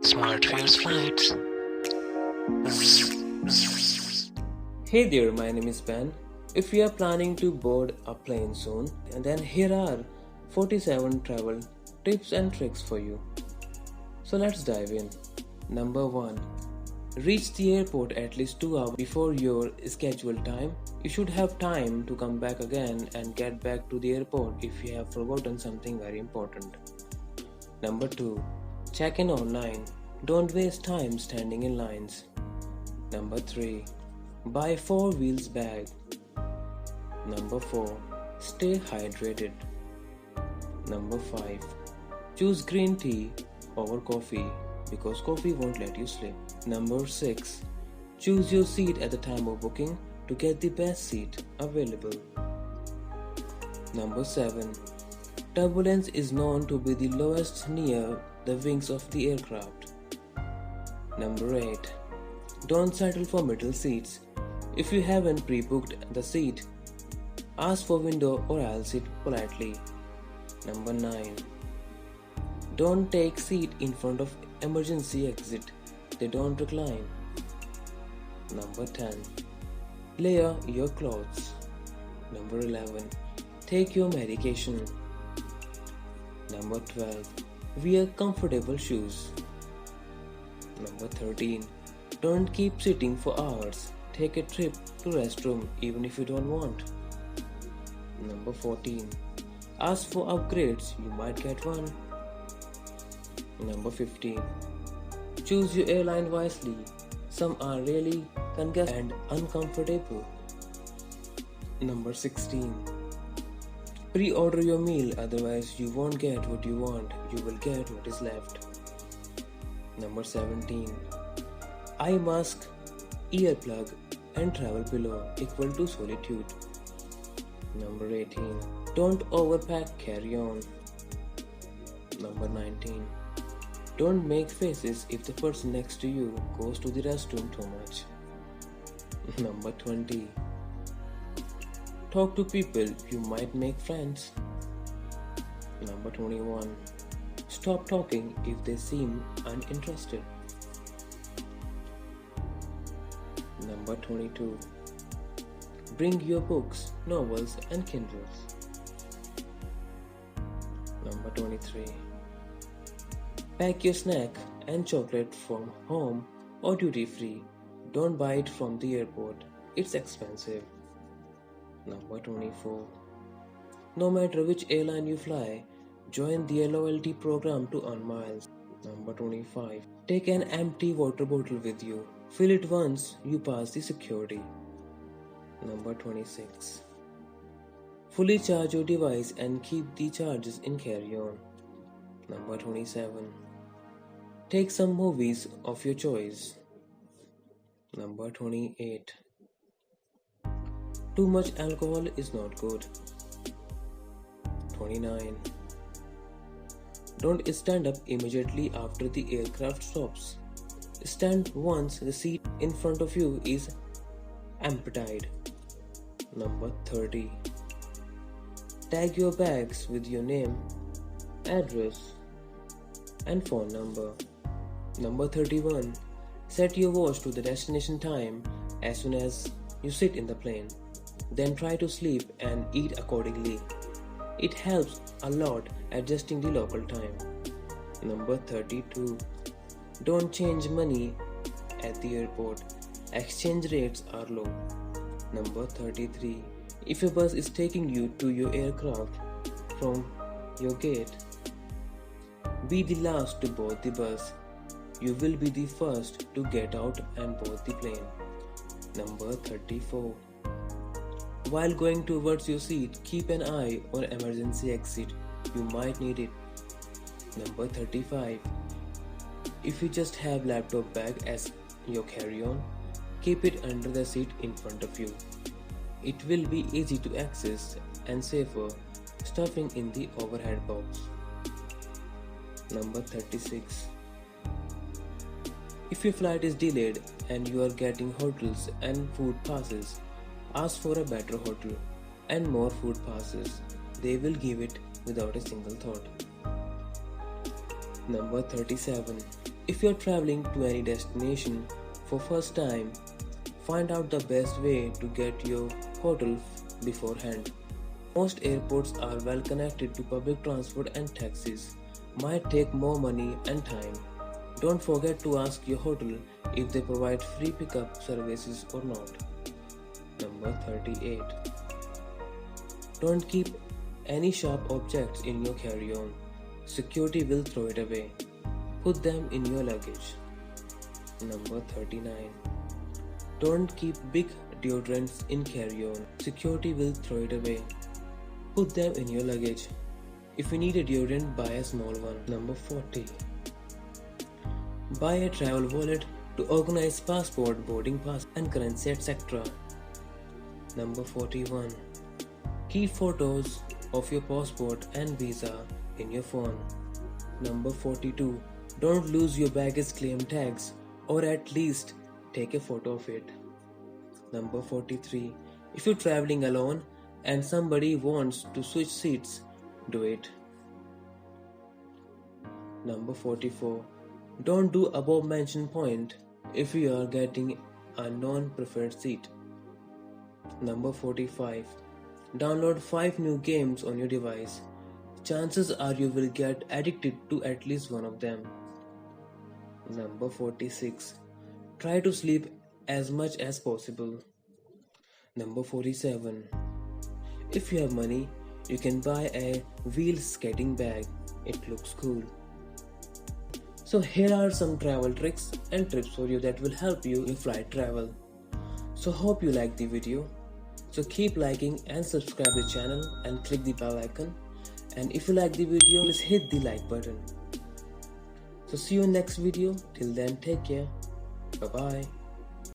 SmartFaresFlights. Hey there, my name is Ben. If you are planning to board a plane soon, then here are 47 travel tips and tricks for you. So let's dive in. Number 1. Reach the airport at least 2 hours before your scheduled time. You should have time to come back again and get back to the airport if you have forgotten something very important. Number 2. Check in online. Don't waste time standing in lines. Number 3. Buy 4 wheels bag. Number 4. Stay hydrated. Number 5. Choose green tea over coffee because coffee won't let you sleep. Number 6. Choose your seat at the time of booking to get the best seat available. Number 7. Turbulence is known to be the lowest near the wings of the aircraft. Number 8. Don't settle for middle seats. If you haven't pre-booked the seat, ask for window or aisle seat politely. Number 9. Don't take seat in front of emergency exit. They don't recline. Number 10. Layer your clothes. Number 11. Take your medication. Number 12. Wear comfortable shoes. Number 13. Don't keep sitting for hours. Take a trip to restroom even if you don't want. Number 14. Ask for upgrades, you might get one. Number 15. Choose your airline wisely. Some are really congested and uncomfortable. Number 16. Pre-order your meal, otherwise you won't get what you want, you will get what is left. Number 17. Eye mask, earplug and travel pillow equal to solitude. Number 18. Don't overpack carry-on. Number 19. Don't make faces if the person next to you goes to the restroom too much. Number 20. Talk to people, you might make friends. Number 21. Stop talking if they seem uninterested. Number 22. Bring your books, novels and Kindles. Number 23. Pack your snack and chocolate from home or duty free. Don't buy it from the airport, it's expensive. Number 24. No matter which airline you fly, join their loyalty program to earn miles. Number 25. Take an empty water bottle with you. Fill it once you pass the security. Number 26. Fully charge your device and keep the charges in carry-on. Number 27. Take some movies of your choice. Number 28. Too much alcohol is not good. 29. Don't stand up immediately after the aircraft stops. Stand once the seat in front of you is emptied. Number 30. Tag your bags with your name, address, and phone number. Number 31. Set your watch to the destination time as soon as you sit in the plane. Then try to sleep and eat accordingly. It helps a lot adjusting the local time. Number 32. Don't change money at the airport. Exchange rates are low. Number 33. If a bus is taking you to your aircraft from your gate, be the last to board the bus. You will be the first to get out and board the plane. Number 34. While going towards your seat, keep an eye on emergency exit. You might need it. Number 35. If you just have laptop bag as your carry-on, keep it under the seat in front of you. It will be easy to access and safer stuffing in the overhead box. Number 36. If your flight is delayed and you are getting hotels and food passes, ask for a better hotel and more food passes. They will give it without a single thought. Number 37. If you're traveling to any destination for first time, find out the best way to get your hotel beforehand. Most airports are well connected to public transport and taxis. Might take more money and time. Don't forget to ask your hotel if they provide free pickup services or not. Number 38. Don't keep any sharp objects in your carry-on. Security will throw it away. Put them in your luggage. Number 39. Don't keep big deodorants in carry-on. Security will throw it away. Put them in your luggage. If you need a deodorant, buy a small one. Number 40. Buy a travel wallet to organize passport, boarding pass and currency etc. Number 41. Keep photos of your passport and visa in your phone. Number 42. Don't lose your baggage claim tags, or at least take a photo of it. Number 43. If you're traveling alone and somebody wants to switch seats, do it. Number 44. Don't do above mentioned point if you are getting a non-preferred seat. Number 45. Download 5 new games on your device. Chances are you will get addicted to at least one of them. Number 46. Try to sleep as much as possible. Number 47. If you have money, you can buy a wheel skating bag. It looks cool. So here are some travel tricks and tips for you that will help you in flight travel. So hope you like the video. So keep liking and subscribe the channel and click the bell icon. And if you like the video, please hit the like button. So see you in next video. Till then, take care. Bye bye.